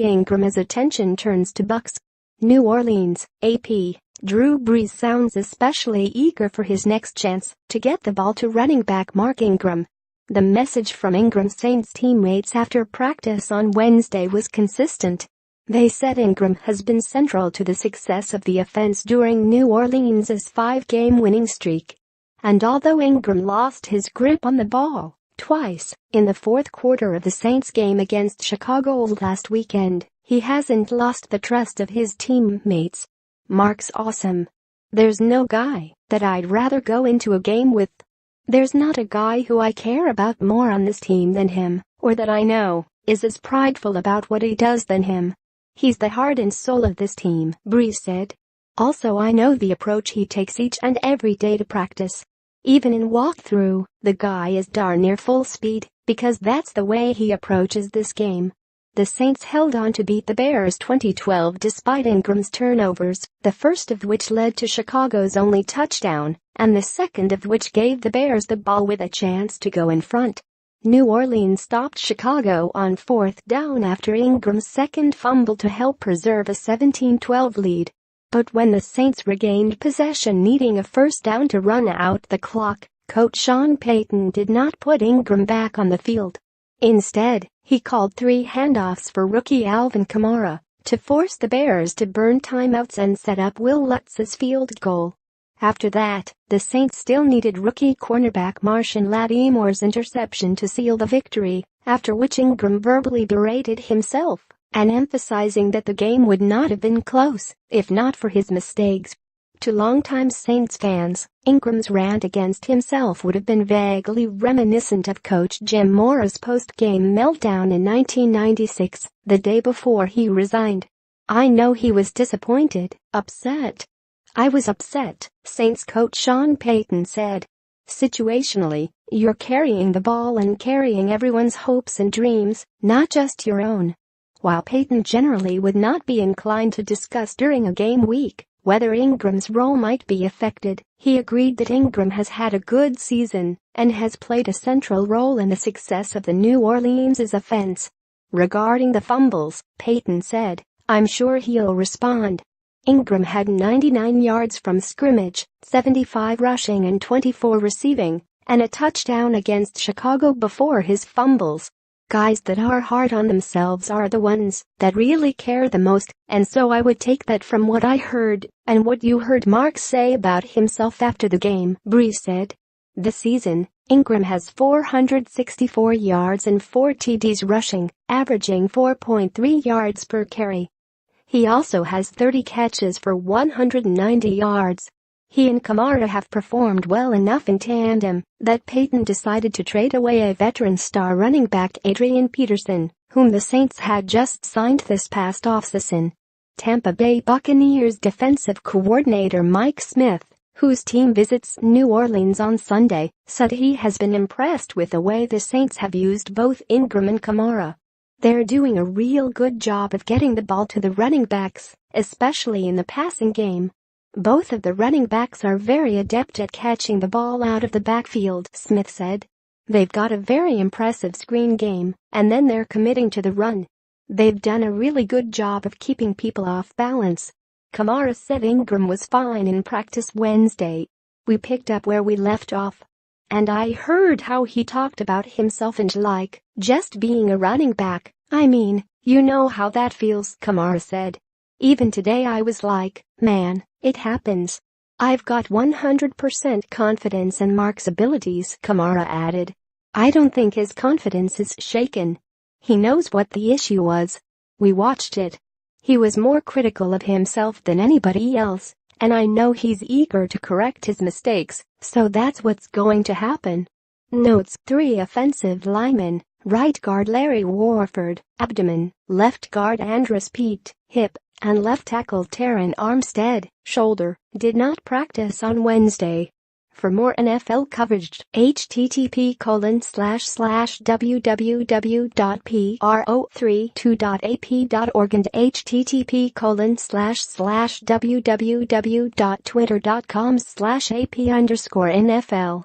Ingram as attention turns to Bucs. New Orleans, AP. Drew Brees sounds especially eager for his next chance to get the ball to running back Mark Ingram. The message from Ingram's Saints teammates after practice on Wednesday was consistent. They said Ingram has been central to the success of the offense during New Orleans' 5-game winning streak. And although Ingram lost his grip on the ball twice in the fourth quarter of the Saints game against Chicago last weekend, he hasn't lost the trust of his teammates. "Mark's awesome. There's no guy that I'd rather go into a game with. There's not a guy who I care about more on this team than him, or that I know is as prideful about what he does than him. He's the heart and soul of this team," Brees said. "Also, I know the approach he takes each and every day to practice. Even in walkthrough, the guy is darn near full speed, because that's the way he approaches this game." The Saints held on to beat the Bears 2012 despite Ingram's turnovers, the first of which led to Chicago's only touchdown, and the second of which gave the Bears the ball with a chance to go in front. New Orleans stopped Chicago on fourth down after Ingram's second fumble to help preserve a 17-12 lead. But when the Saints regained possession needing a first down to run out the clock, coach Sean Payton did not put Ingram back on the field. Instead, he called 3 handoffs for rookie Alvin Kamara to force the Bears to burn timeouts and set up Will Lutz's field goal. After that, the Saints still needed rookie cornerback Marshawn Lattimore's interception to seal the victory, after which Ingram verbally berated himself and emphasizing that the game would not have been close if not for his mistakes. To longtime Saints fans, Ingram's rant against himself would have been vaguely reminiscent of Coach Jim Mora's post-game meltdown in 1996, the day before he resigned. "I know he was disappointed, upset. I was upset," Saints coach Sean Payton said. "Situationally, you're carrying the ball and carrying everyone's hopes and dreams, not just your own." While Payton generally would not be inclined to discuss during a game week whether Ingram's role might be affected, he agreed that Ingram has had a good season and has played a central role in the success of the New Orleans' offense. Regarding the fumbles, Payton said, "I'm sure he'll respond." Ingram had 99 yards from scrimmage, 75 rushing and 24 receiving, and a touchdown against Chicago before his fumbles. "Guys that are hard on themselves are the ones that really care the most, and so I would take that from what I heard and what you heard Mark say about himself after the game," Brees said. This season, Ingram has 464 yards and 4 TDs rushing, averaging 4.3 yards per carry. He also has 30 catches for 190 yards. He and Kamara have performed well enough in tandem that Payton decided to trade away a veteran star running back Adrian Peterson, whom the Saints had just signed this past offseason. Tampa Bay Buccaneers defensive coordinator Mike Smith, whose team visits New Orleans on Sunday, said he has been impressed with the way the Saints have used both Ingram and Kamara. "They're doing a real good job of getting the ball to the running backs, especially in the passing game. Both of the running backs are very adept at catching the ball out of the backfield," Smith said. "They've got a very impressive screen game, and then they're committing to the run. They've done a really good job of keeping people off balance." Kamara said Ingram was fine in practice Wednesday. "We picked up where we left off. And I heard how he talked about himself and just being a running back. I mean, you know how that feels," Kamara said. "Even today I was like, man, it happens. I've got 100% confidence in Mark's abilities," Kamara added. "I don't think his confidence is shaken. He knows what the issue was. We watched it. He was more critical of himself than anybody else, and I know he's eager to correct his mistakes, so that's what's going to happen." Notes: 3 offensive linemen, right guard Larry Warford, abdomen, left guard Andrus Peat, hip, and left tackle Terron Armstead, shoulder, did not practice on Wednesday. For more NFL coverage, http://www.pro32.ap.org and http://www.twitter.com/AP_NFL